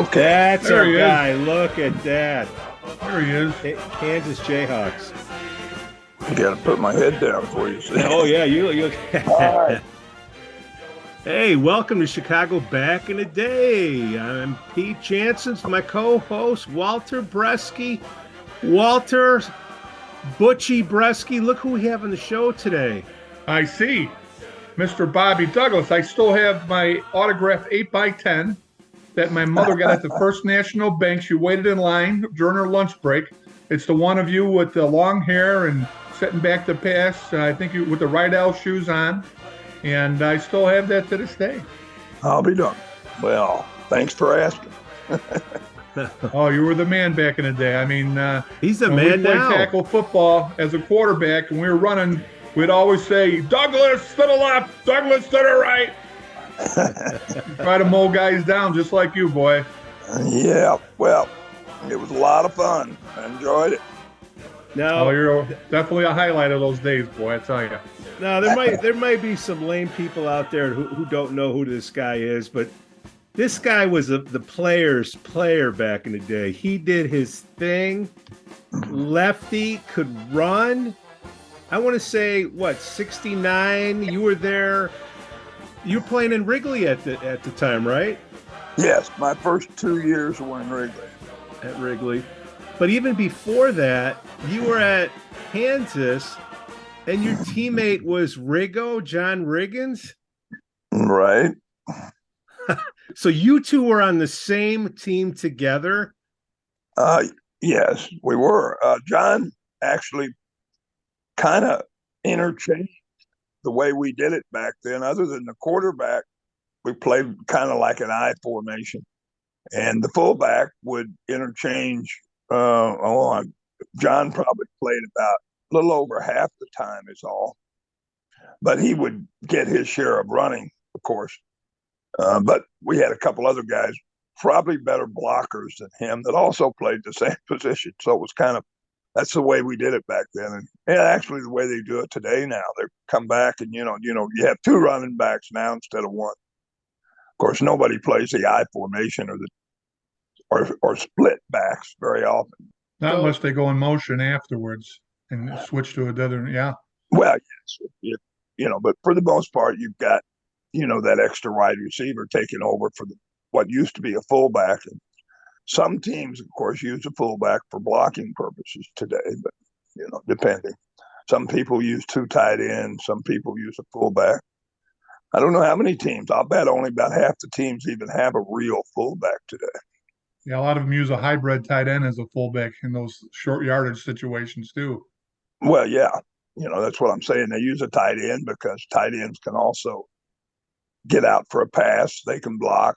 Okay. That's There our he is. guy. Look at that. There he is. Kansas Jayhawks. I got to put my head down for you. See? Oh yeah, you. All right. Hey, welcome to Chicago Back in the Day. I'm Pete Jansons, my co-host Walter Brzeski. Walter Butchie Brzeski. Look who we have on the show today. I see. Mr. Bobby Douglas. I still have my autographed 8x10 that my mother got at the First National Bank. She waited in line during her lunch break. It's the one of you with the long hair and sitting back to pass, I think you with the Rydell shoes on. And I still have that to this day. I'll be done. Well, thanks for asking. Oh, you were the man back in the day. I mean, He's the when man we played now. tackle football as a quarterback and we were running, we'd always say, Douglas to the left, Douglas to the right. Try to mow guys down just like you, boy. Yeah, well, it was a lot of fun. I enjoyed it. Now, Oh, you're definitely a highlight of those days, boy, I tell you. now there might be some lame people out there who don't know who this guy is, but this guy was the player's player back in the day. He did his thing. Lefty, could run. I want to say, what, 69? You were there. You were playing in Wrigley at the time, right? Yes, my first 2 years were in Wrigley. At Wrigley. But even before that, you were at Kansas, and your teammate was John Riggins. Right. So you two were on the same team together? Yes, we were. John actually kind of interchanged the way we did it back then. Other than the quarterback, we played kind of like an I formation. And the fullback would interchange. John probably played about a little over half the time is all. But he would get his share of running, of course. But we had a couple other guys, probably better blockers than him, that also played the same position. So it was that's the way we did it back then. And actually the way they do it today now. They come back and, you have two running backs now instead of one. Of course, nobody plays the I formation or split backs very often. Not unless they go in motion afterwards and switch to another. Yeah. Well, yes, but for the most part, you've got, that extra wide receiver taking over for what used to be a fullback. And some teams, of course, use a fullback for blocking purposes today, but, depending. Some people use two tight ends. Some people use a fullback. I don't know how many teams. I'll bet only about half the teams even have a real fullback today. Yeah, a lot of them use a hybrid tight end as a fullback in those short yardage situations too. Well, yeah, that's what I'm saying. They use a tight end because tight ends can also get out for a pass. They can block.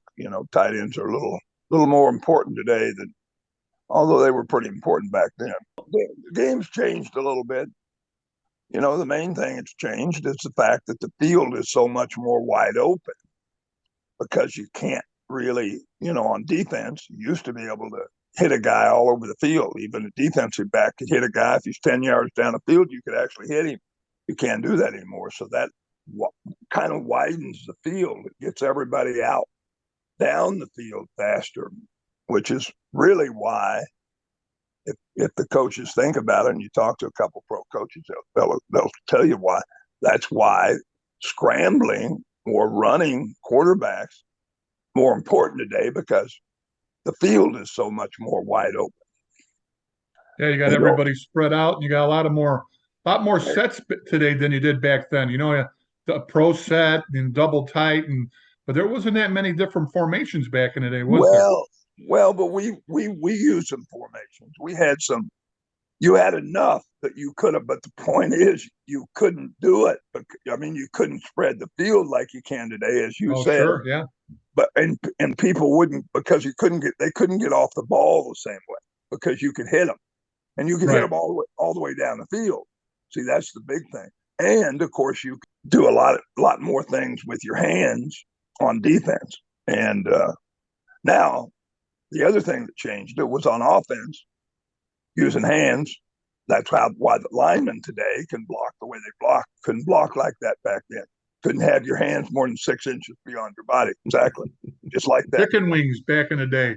Tight ends are a little more important today although they were pretty important back then. The game's changed a little bit. The main thing that's changed is the fact that the field is so much more wide open because you can't really, on defense, you used to be able to hit a guy all over the field. Even a defensive back could hit a guy. If he's 10 yards down the field, you could actually hit him. You can't do that anymore. So that kind of widens the field. It gets everybody out down the field faster, which is really why if the coaches think about it and you talk to a couple pro coaches, they'll tell you why. That's why scrambling or running quarterbacks more important today because the field is so much more wide open. Yeah, you got everybody spread out, and you got a lot more sets today than you did back then. The pro set and double tight, but there wasn't that many different formations back in the day, was there? Well, but we used some formations. We had some. You had enough that you could have, but the point is you couldn't do it. You couldn't spread the field like you can today, as you said. Sure, yeah. But and people wouldn't because they couldn't get off the ball the same way because you could hit them, and you could hit them all the way down the field. See, that's the big thing. And of course, you do a lot more things with your hands on defense. And now the other thing that changed it was on offense using hands. That's why the linemen today can block the way they block. Couldn't block like that back then. Couldn't have your hands more than 6 inches beyond your body. Exactly. Just like that. Chicken wings back in the day.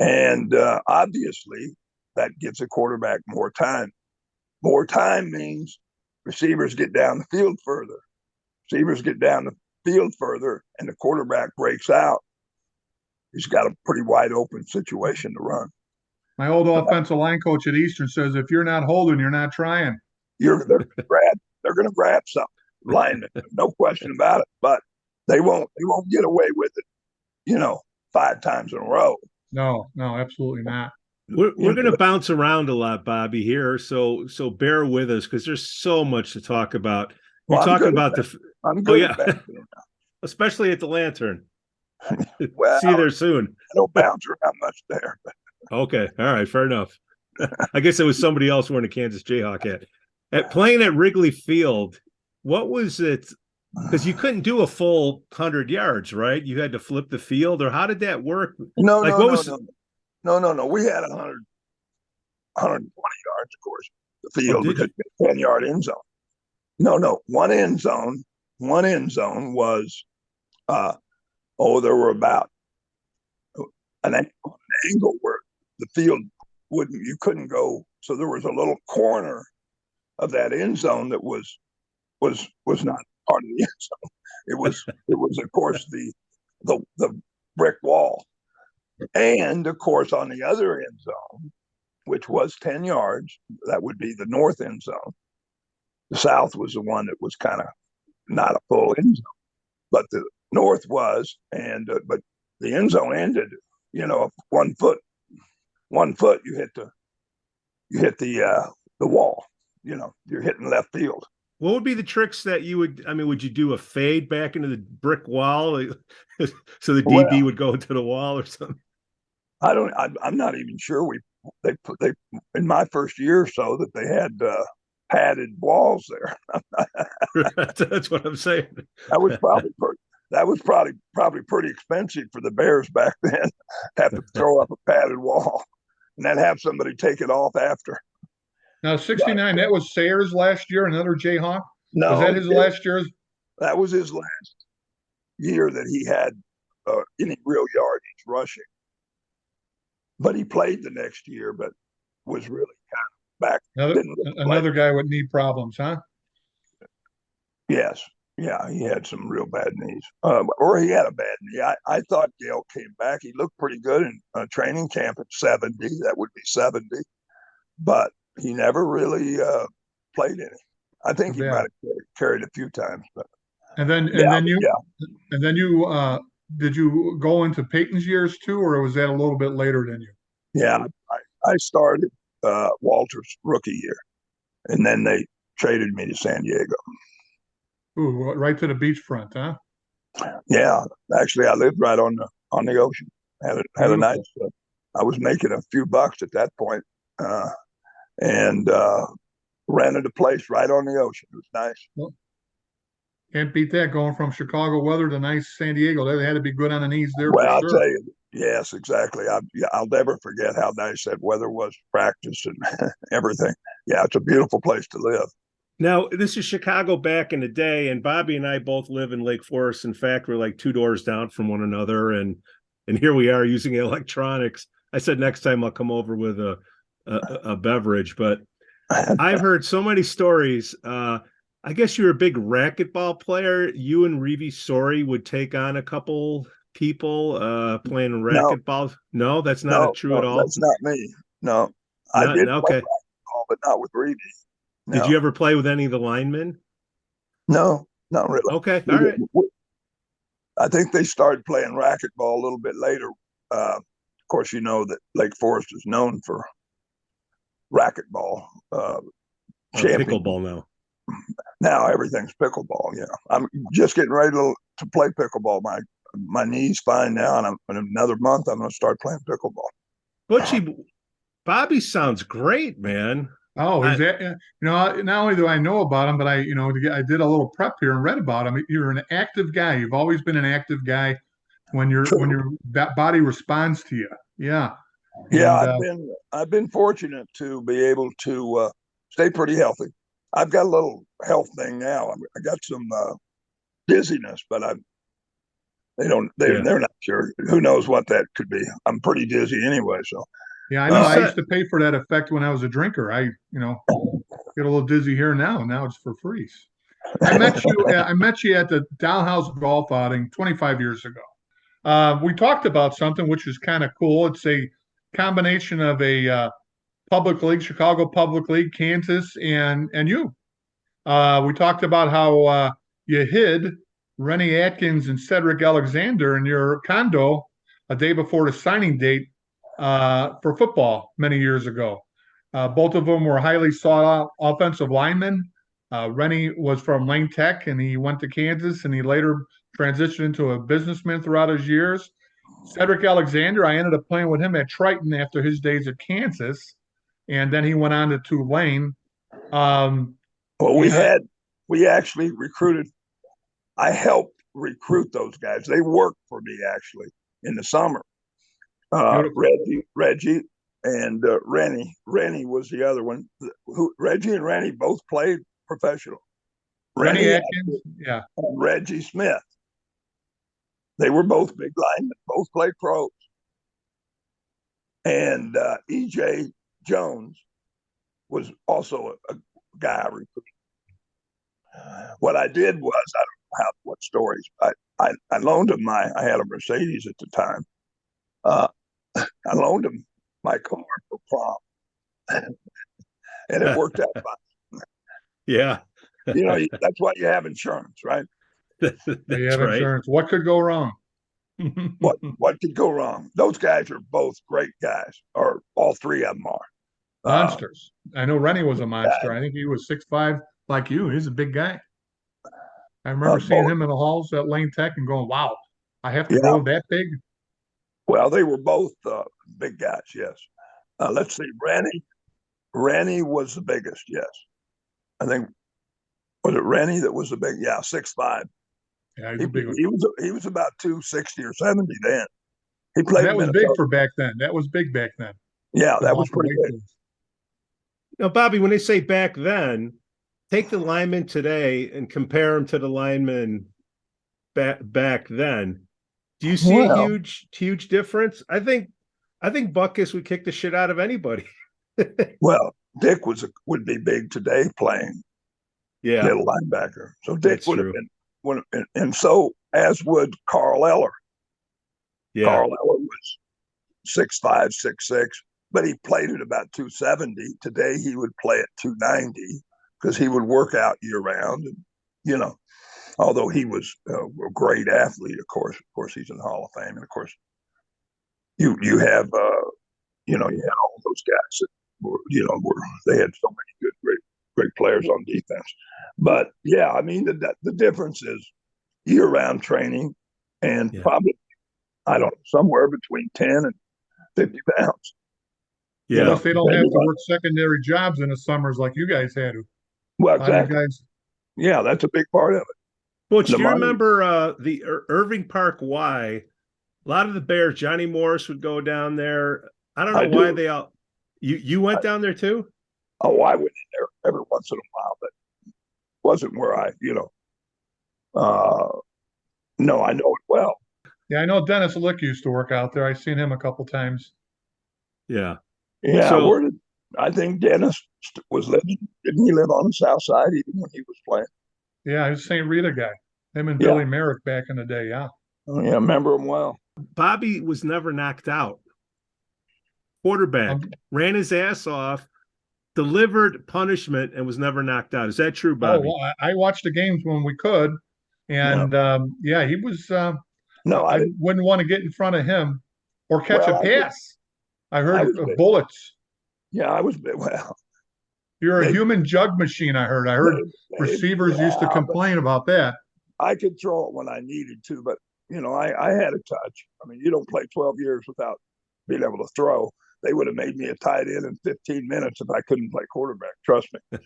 And obviously, that gives a quarterback more time. More time means receivers get down the field further. Receivers get down the field further, and the quarterback breaks out. He's got a pretty wide open situation to run. My old offensive line coach at Eastern says, if you're not holding, you're not trying. They're going to grab something, linemen, no question about it. But they won't get away with it, 5 times in a row. No, absolutely not. We're going to bounce around a lot, Bobby, here. So bear with us because there's so much to talk about. You're talking about I'm good at that. Especially at the Lantern. Well, see you there soon. I don't bounce around much there. But. Okay. All right. Fair enough. I guess it was somebody else wearing a Kansas Jayhawk hat. Playing at Wrigley Field, what was it? Because you couldn't do a full 100 yards, right? You had to flip the field, or how did that work? No. We had 120 yards, of course, the field because 10-yard end zone. No. One end zone was, there were about an angle where the field you couldn't go. So there was a little corner of that end zone that was not part of the end zone. It was of course the brick wall, and of course on the other end zone, which was 10 yards, that would be the north end zone. The south was the one that was kind of not a full end zone, but the north was, and but the end zone ended, 1 foot. 1 foot, you hit the wall. You're hitting left field. What would be the tricks that you would? I mean, would you do a fade back into the brick wall so the DB would go into the wall or something? I'm not even sure. They in my first year or so that they had padded walls there. That's what I'm saying. That was probably pretty expensive for the Bears back then. Have to throw up a padded wall and then have somebody take it off after. Now, 69, that was Sayers last year, another Jayhawk? No. Was that his last year? That was his last year that he had any real yardage rushing. But he played the next year, but was really kind of back. Another guy with knee problems, huh? Yes. Yeah, he had some real bad knees. Or he had a bad knee. I thought Gayle came back. He looked pretty good in training camp at 70. That would be 70. But he never really played any. I think he might have carried a few times. But then you did you go into Payton's years too, or was that a little bit later than you? Yeah, I started Walter's rookie year, and then they traded me to San Diego. Ooh, right to the beachfront, huh? Yeah, actually, I lived right on the ocean. Had a nice. I was making a few bucks at that point, and rented a place right on the ocean. It was nice. Well, can't beat that. Going from Chicago weather to nice San Diego, they had to be good on the knees there. Well, for I'll sure. tell you, yes, exactly. I'll never forget how nice that weather was, practice and everything. Yeah, it's a beautiful place to live. Now, this is Chicago back in the day, and Bobby and I both live in Lake Forest. In fact, we're like 2 doors down from one another, and here we are using electronics. I said next time I'll come over with a beverage, but I've heard so many stories. I guess you're a big racquetball player. You and Reeve Sorey would take on a couple people playing racquetball. No, that's not true at all. That's not me. No, I did play racquetball, but not with Reeve. No. Did you ever play with any of the linemen? No, not really. Okay, all right. I think they started playing racquetball a little bit later. Of course, you know that Lake Forest is known for racquetball. Pickleball now. Now everything's pickleball. Yeah, I'm just getting ready to play pickleball. My knee's fine now, and in another month I'm going to start playing pickleball. Butchie, Bobby sounds great, man. Oh, is that not only do I know about him, but I did a little prep here and read about him. You're an active guy. You've always been an active guy when your body responds to you. Yeah. Yeah, I've been fortunate to be able to stay pretty healthy. I've got a little health thing now. I got some dizziness, but They're not sure. Who knows what that could be? I'm pretty dizzy anyway, so. Yeah, I know. I used to pay for that effect when I was a drinker. Get a little dizzy here now. Now it's for free. I met you. I met you at the Downhouse Golf outing 25 years ago. We talked about something which is kind of cool. It's a combination of a public league, Chicago Public League, Kansas, and you. We talked about how you hid Rennie Atkins and Cedrick Alexander in your condo a day before the signing date for football many years ago. Both of them were highly sought out offensive linemen. Rennie was from Lane Tech, and he went to Kansas, and he later transitioned into a businessman throughout his years. Cedrick Alexander, I ended up playing with him at Triton after his days at Kansas, and then he went on to Tulane. Well, we actually recruited. I helped recruit those guys. They worked for me actually in the summer. Reggie and Rennie. Rennie was the other one. Reggie and Rennie both played professional. Rennie Atkins, yeah. And Reggie Smith. They were both big linemen, both played pros. And E.J. Jones was also a guy I recruited. What I did was, I don't know what stories, I loaned him I had a Mercedes at the time. I loaned him my car for prom. And it worked out fine. Yeah. That's why you have insurance, right? You have insurance. What could go wrong? What could go wrong? Those guys are both great guys, or all three of them are. Monsters. I know Rennie was a monster. I think he was 6'5", like you. He's a big guy. I remember seeing him in the halls at Lane Tech and going, wow, I have to grow that big? Well, they were both big guys, yes. Let's see, Rennie was the biggest, yes. I think, was it Rennie that was the big? Yeah, 6'5". Yeah, he's a big one. He was about 260 or 70 then. He played. That was big for back then. That was big back then. Yeah, that was pretty big. Now, Bobby, when they say back then, take the lineman today and compare him to the lineman back then. Do you see a huge difference? I think Butkus would kick the shit out of anybody. Well, Dick would be big today playing middle linebacker. So Dick would have been, and so as would Carl Eller. Yeah. Carl Eller was 6'5", 6'6", but he played at about 270. Today he would play at 290 because he would work out year round. And, although he was a great athlete, of course he's in the Hall of Fame. And of course, you have, you had all those guys that were, they had so many great players on defense. But yeah, I mean, the difference is year-round training and probably, I don't know, somewhere between 10 and 50 pounds. Yeah. Plus they don't have to work secondary jobs in the summers like you guys had to. Well, exactly. Yeah, that's a big part of it. Well, do you remember the Irving Park Y? A lot of the Bears, Johnny Morris would go down there. I don't know why they all. You went down there too? Oh, I went in there every once in a while, but it wasn't where I, no, I know it well. Yeah, I know Dennis Lick used to work out there. I've seen him a couple times. Yeah. Yeah. So, I think Dennis was living. Didn't he live on the South Side even when he was playing? Yeah, he was a St. Rita guy. Him and Billy Merrick back in the day. Yeah. Oh, yeah, I remember him well. Bobby was never knocked out. Quarterback ran his ass off, delivered punishment, and was never knocked out. Is that true, Bobby? Oh, well, I watched the games when we could, and he was. No, I wouldn't want to get in front of him or catch a pass. I heard bullets. Yeah, I was well. You're a human jug machine. I heard receivers used to complain about that. I could throw it when I needed to, but I had a touch. I mean, you don't play 12 years without being able to throw. They would have made me a tight end in 15 minutes if I couldn't play quarterback. Trust me.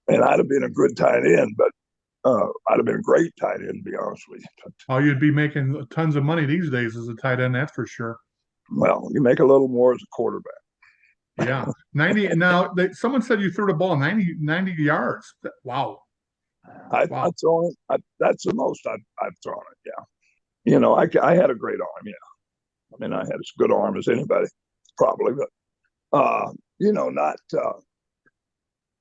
And I'd have been a good tight end, but I'd have been a great tight end, to be honest with you. Oh, you'd be making tons of money these days as a tight end, that's for sure. Well, you make a little more as a quarterback. Yeah. 90. Now, someone said you threw the ball 90 yards. Wow. I've thrown it. That's the most I've thrown it, yeah. I had a great arm. Yeah, I mean, I had as good arm as anybody, probably, but not.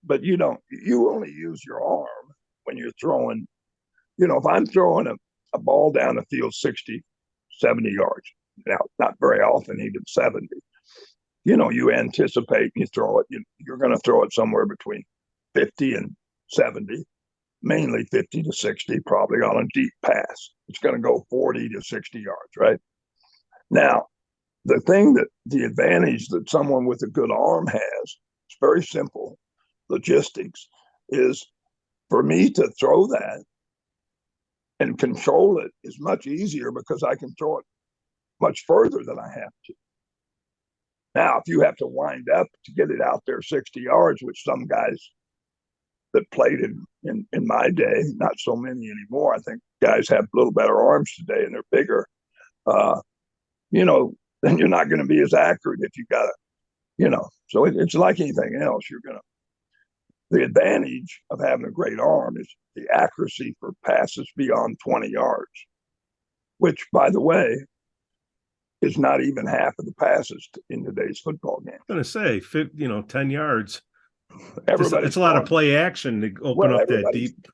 But you only use your arm when you're throwing. If I'm throwing a ball down the field 60, 70 yards, now not very often, even 70. You anticipate you throw it. You're going to throw it somewhere between 50 and 70, mainly 50 to 60, probably on a deep pass. It's going to go 40 to 60 yards, right? Now, the advantage that someone with a good arm has, it's very simple logistics, is for me to throw that and control it is much easier because I can throw it much further than I have to. Now, if you have to wind up to get it out there 60 yards, which some guys that played in my day, not so many anymore. I think guys have a little better arms today and they're bigger. Then you're not going to be as accurate if you got to, So it's like anything else. The advantage of having a great arm is the accuracy for passes beyond 20 yards, which, by the way, is not even half of the passes in today's football game. I'm going to say, 10 yards. It's a lot of play action to open up that deep.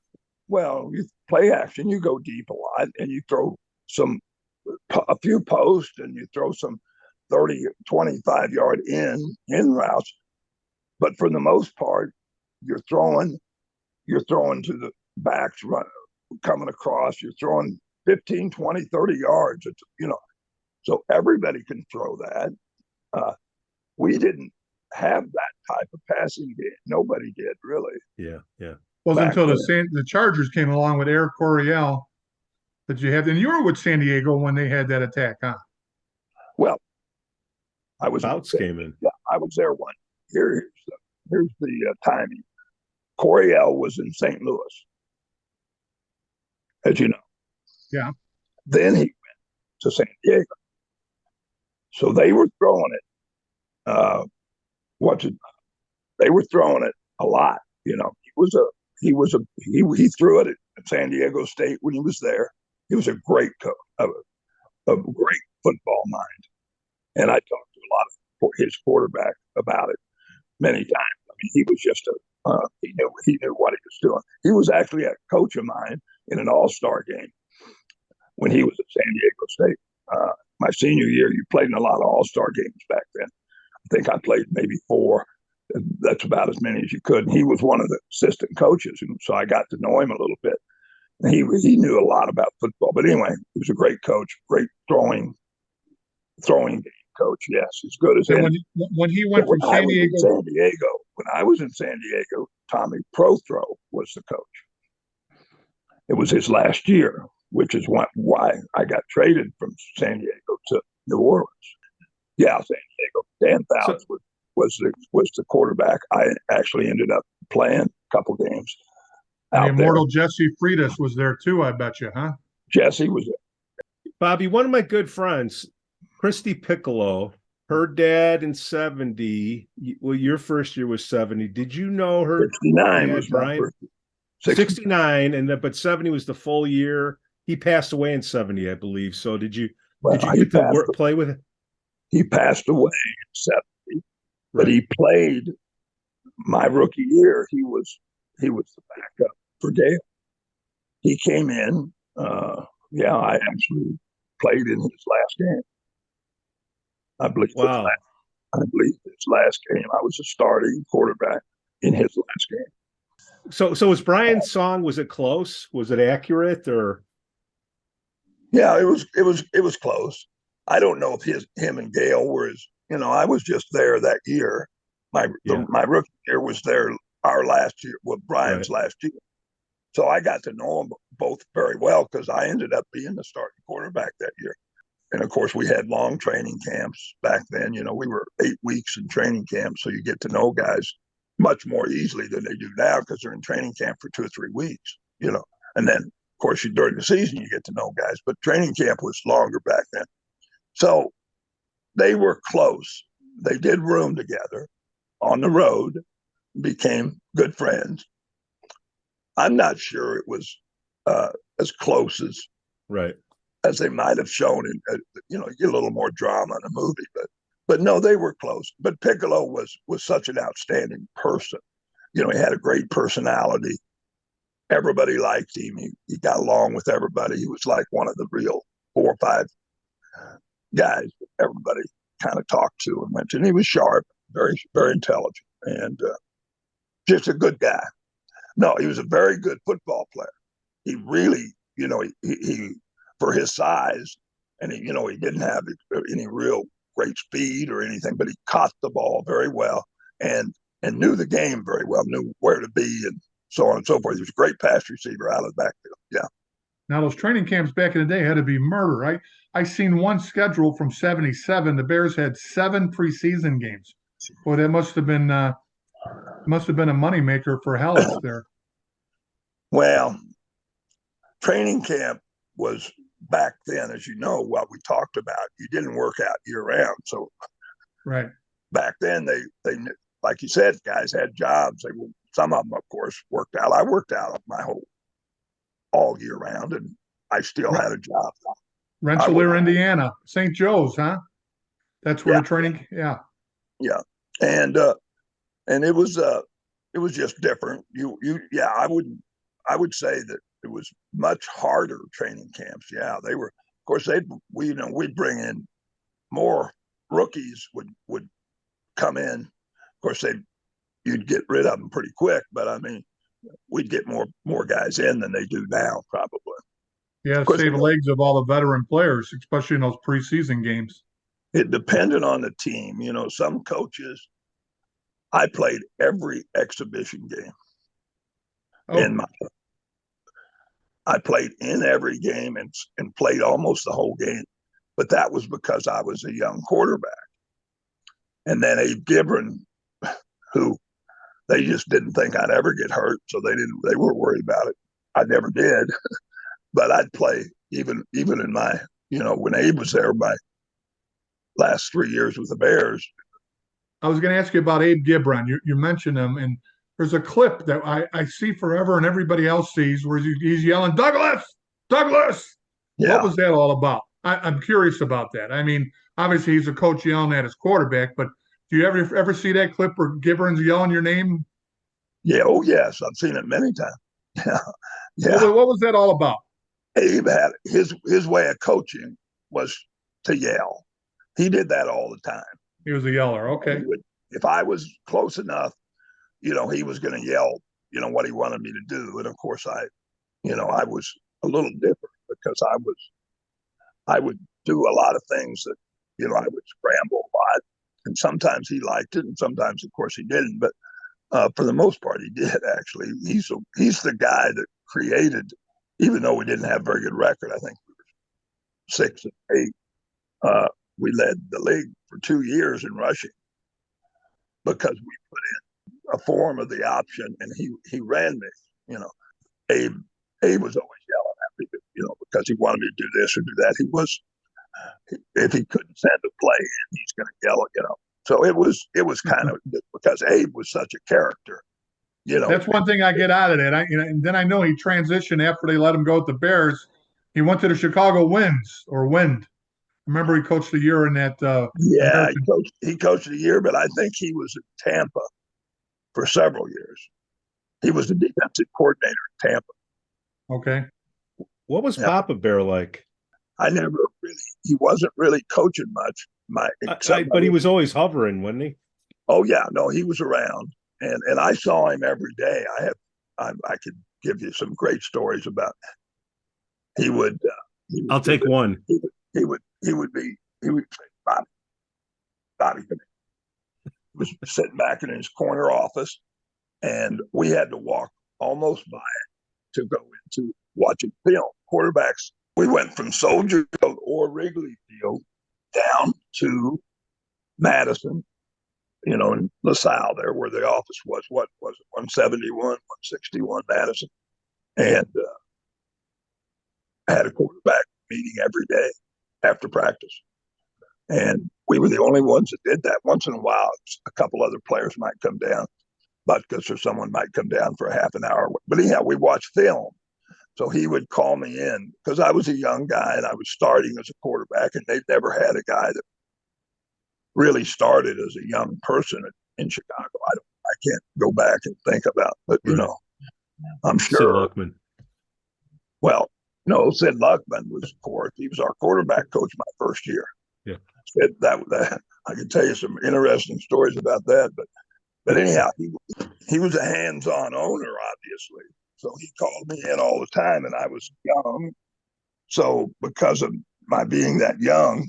Well, you play action, you go deep a lot, and you throw a few posts, and you throw some 30, 25-yard in routes. But for the most part, you're throwing to the backs, coming across. You're throwing 15, 20, 30 yards. So everybody can throw that. We didn't have that type of passing game. Nobody did, really. Yeah. Wasn't until the Chargers came along with Eric Coryell that you had. And you were with San Diego when they had that attack, huh? Well, I was. Bouts came in. Yeah, I was there one. Here's the timing. Coryell was in St. Louis, as you know. Yeah. Then he went to San Diego. So they were throwing it. They were throwing it a lot. He threw it at San Diego State when he was there. He was a great coach, a great football mind. And I talked to a lot of his quarterback about it many times. I mean, he was just he knew what he was doing. He was actually a coach of mine in an all-star game when he was at San Diego State. My senior year, you played in a lot of all-star games back then. I think I played maybe 4. That's about as many as you could. And he was one of the assistant coaches, and so I got to know him a little bit. And he knew a lot about football. But anyway, he was a great coach, great throwing game coach. Yes, as good as any. When he went from San Diego, when I was in San Diego, Tommy Prothro was the coach. It was his last year, which is why I got traded from San Diego to New Orleans. Yeah, San Diego. Dan Fouts was the quarterback. I actually ended up playing a couple games. The immortal Jesse Freitas was there too, I bet you, huh? Jesse was there. Bobby, one of my good friends, Christy Piccolo, her dad in 70. Well, your first year was 70. Did you know her? 69 was my first. 69, but 70 was the full year. He passed away in 70, I believe. So did you get to play with him? He passed away in 70, but he played my rookie year. He was the backup for Gayle. He came in. I actually played in his last game. I believe. Wow. I believe his last game. I was a starting quarterback in his last game. So was Brian's song? Was it close? Was it accurate or? Yeah, it was close. I don't know if him and Gayle were as I was just there that year. My rookie year was there. Our last year, Brian's last year. So I got to know them both very well because I ended up being the starting quarterback that year. And of course, we had long training camps back then. We were 8 weeks in training camp, so you get to know guys much more easily than they do now because they're in training camp for 2 or 3 weeks. And then of course during the season you get to know guys, but training camp was longer back then. So they were close. They did room together on the road, became good friends. I'm not sure it was as close as they might have shown in, you get a little more drama in a movie, but no, they were close. But Piccolo was such an outstanding person. He had a great personality. Everybody liked him. He got along with everybody. He was like one of the real 4 or 5 guys everybody kind of talked to and went to. And he was sharp, very, very intelligent, and just a good guy. No, he was a very good football player. He really, he for his size, and he didn't have any real great speed or anything, but he caught the ball very well and knew the game very well, knew where to be and so on and so forth. He was a great pass receiver out of the backfield. Yeah. Now those training camps back in the day had to be murder. I seen one schedule from '77. The Bears had 7 preseason games. Boy, that must have been a moneymaker for Halas there. Well, training camp was back then, as you know, what we talked about. You didn't work out year round, so right back then they like you said, guys had jobs. Some of them, of course, worked out. I worked out my all year round, and I still had a job. Rensselaer, Indiana, St. Joe's, huh? That's where the training. Yeah, and it was just different. I would say that it was much harder training camps. Yeah, they were. Of course, we'd bring in more rookies would come in. Of course, you'd get rid of them pretty quick, but I mean, we'd get more guys in than they do now, probably. Yeah, save the legs of all the veteran players, especially in those preseason games. It depended on the team. Some coaches. I played every exhibition game. I played in every game and played almost the whole game, but that was because I was a young quarterback. And then Abe Gibron, who they just didn't think I'd ever get hurt, so they weren't worried about it. I never did, but I'd play even in my when Abe was there, my last 3 years with the Bears. I was going to ask you about Abe Gibron. You mentioned him, and there's a clip that I see forever and everybody else sees where he's yelling, Douglas, Douglas. Yeah. What was that all about? I'm curious about that. I mean, obviously he's a coach yelling at his quarterback, but do you ever see that clip where Gibron's yelling your name? Yeah. Oh, yes. I've seen it many times. Yeah. Yeah. What was that all about? Abe had his way of coaching was to yell. He did that all the time. He was a yeller. Okay. If I was close enough, he was going to yell, what he wanted me to do. And of course I was a little different because I would do a lot of things that, I would scramble a lot. And sometimes he liked it. And sometimes, of course, he didn't. But for the most part, he did, actually. He's the guy that created, even though we didn't have a very good record, I think we were 6 and 8. We led the league for 2 years in rushing because we put in a form of the option, and he ran me. Abe was always yelling at me, because he wanted me to do this or do that. If he couldn't send a play in, he's going to yell, So it was kind of because Abe was such a character. That's one thing I get out of that. And then I know he transitioned after they let him go with the Bears. He went to the Chicago Wind. Remember, he coached a year in that. He coached a year, but I think he was in Tampa for several years. He was the defensive coordinator in Tampa. Okay. What was Papa Bear like? He wasn't really coaching much. But he was always hovering, wasn't he? Oh yeah, no, he was around, and I saw him every day. I could give you some great stories about. He would. I'll take one. He would say, Bobby. He was sitting back in his corner office, and we had to walk almost by it to go into watching film. Quarterbacks. We went from Soldier Field or Wrigley Field down to Madison, in LaSalle there where the office was. What was it? 171, 161 Madison. And I had a quarterback meeting every day after practice. And we were the only ones that did that. Once in a while, a couple other players might come down, Butkus or someone might come down for a half an hour. But anyhow, we watched film. So he would call me in because I was a young guy and I was starting as a quarterback, and they'd never had a guy that really started as a young person in Chicago. I can't go back and think about, but I'm Sid sure. Luckman. Well, no, Sid Luckman was fourth. He was our quarterback coach my first year. Yeah, Sid, that I can tell you some interesting stories about that. But anyhow, he was a hands-on owner, obviously. So he called me in all the time, and I was young. So because of my being that young,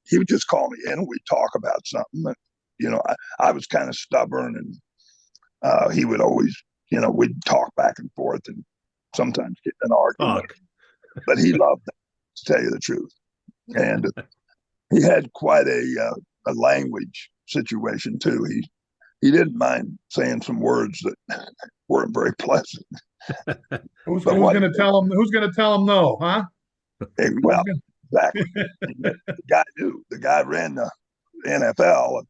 he would just call me in and we'd talk about something. And, I was kind of stubborn, and he would always, we'd talk back and forth and sometimes get in an argument. But he loved that, to tell you the truth. And he had quite a language situation, too. He didn't mind saying some words that weren't very pleasant. Who's going to tell him? Who's going to tell him no? Huh? Well, exactly. The guy knew. The guy ran the NFL,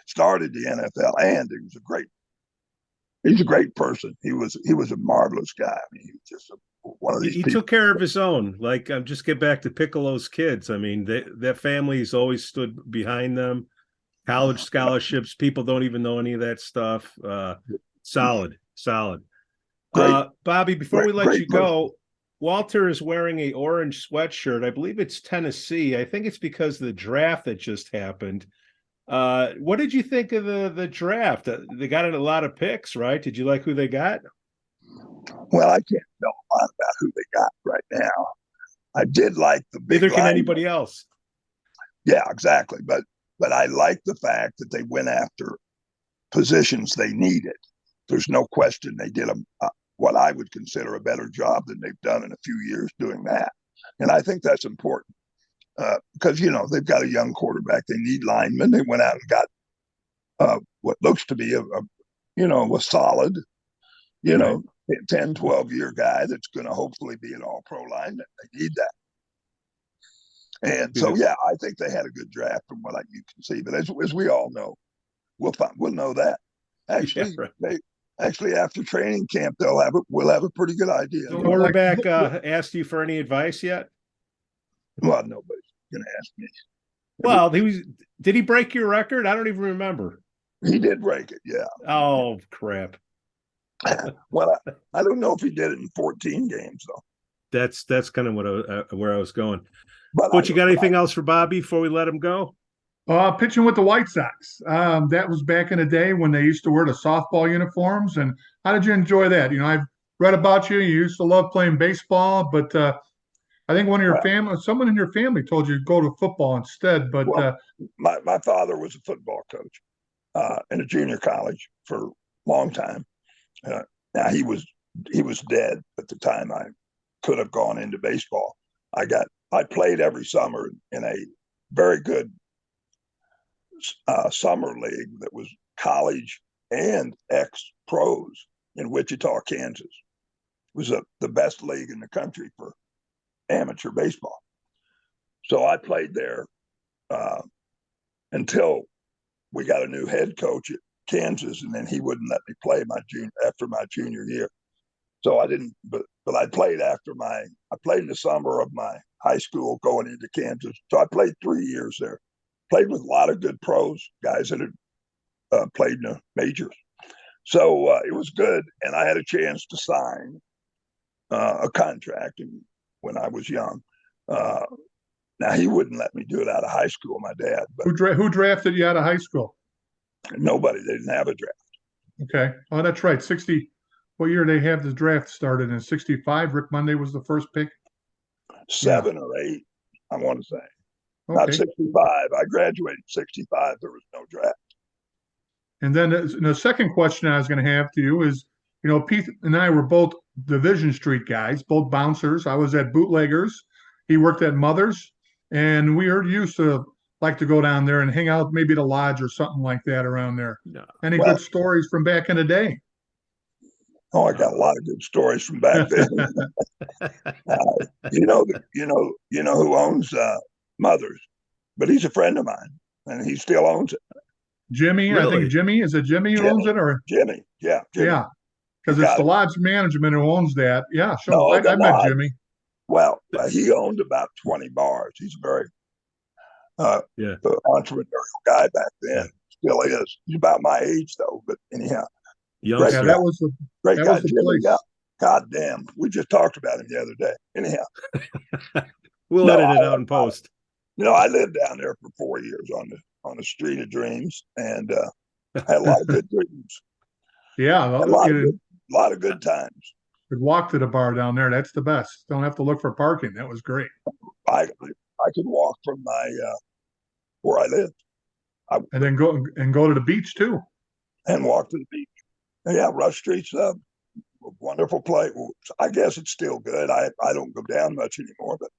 started the NFL, and he's a great person. He was a marvelous guy. I mean, he was just one of these he people. took care of his own. Like, just get back to Piccolo's kids. I mean, that family's always stood behind them. College scholarships, people don't even know any of that stuff. Solid. Bobby, before we let you go, Walter is wearing a orange sweatshirt. I believe it's Tennessee. I think it's because of the draft that just happened. What did you think of the draft? They got a lot of picks, right? Did you like who they got? Well, I can't know a lot about who they got right now. I did like the big. Neither can anybody else. Yeah, exactly. But I like the fact that they went after positions they needed. There's no question they did what I would consider a better job than they've done in a few years doing that. And I think that's important because, they've got a young quarterback. They need linemen. They went out and got what looks to be a solid, right. 10, 12-year guy that's going to hopefully be an all-pro lineman. They need that. And so, yeah, I think they had a good draft from what you can see. But as we all know, we'll know that. Actually, actually after training camp, we'll have a pretty good idea. The quarterback asked you for any advice yet? Well, nobody's going to ask me. Well, did he break your record? I don't even remember. He did break it, yeah. Oh, crap. Well, I don't know if he did it in 14 games, though. That's kind of where I was going. But you got anything else for Bobby before we let him go? Pitching with the White Sox. That was back in the day when they used to wear the softball uniforms. And how did you enjoy that? I've read about you. You used to love playing baseball, but I think someone in your family told you to go to football instead. But my father was a football coach in a junior college for a long time. Now he was dead at the time I could have gone into baseball. I played every summer in a very good summer league that was college and ex-pros in Wichita, Kansas. It was the best league in the country for amateur baseball. So I played there until we got a new head coach at Kansas, and then he wouldn't let me play after my junior year. So I didn't, but I played I played in the summer of my high school going into Kansas. So I played 3 years there. Played with a lot of good pros, guys that had played in the majors. So it was good, and I had a chance to sign a contract when I was young. Now, he wouldn't let me do it out of high school, my dad. But who drafted you out of high school? Nobody. They didn't have a draft. Okay. Oh, that's right. 60. What year they have the draft started in 65? Rick Monday was the first pick? 7 or 8, I want to say. Okay. Not 65. I graduated 65. There was no draft. And then the second question I was going to have to you is, Pete and I were both Division Street guys, both bouncers. I was at Bootleggers. He worked at Mother's. And we heard you used to like to go down there and hang out, maybe at a lodge or something like that around there. No. Any good stories from back in the day? Oh, I got a lot of good stories from back then. You know who owns Mother's, but he's a friend of mine, and he still owns it. Jimmy, really? I think Jimmy. Is it Jimmy who owns it, or Jimmy? Yeah, Jimmy. Yeah. because it's the lodge management who owns that. Yeah, sure. No, I met Jimmy. Well, he owned about 20 bars. He's a very entrepreneurial guy back then. Still is. He's about my age though. But anyhow, Youngster. Yeah, that was great guy. the Jimmy, place. God damn, we just talked about him the other day. Anyhow, we'll edit it out in post. I lived down there for 4 years on the Street of Dreams, and had a lot of good dreams. Yeah, a lot of good times. Could walk to the bar down there. That's the best. Don't have to look for parking. That was great. I could walk from my where I lived, and then go to the beach too, and walk to the beach. Yeah, Rush Street's a wonderful place. I guess it's still good. I don't go down much anymore, but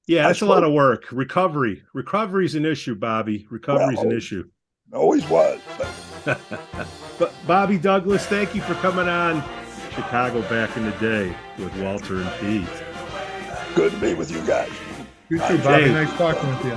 yeah, that's a lot of work. Recovery's an issue, Bobby. Recovery's an issue. Always was. But Bobby Douglas, thank you for coming on Chicago back in the day with Walter and Pete. Good to be with you guys. You too, Bobby. Nice talking with you.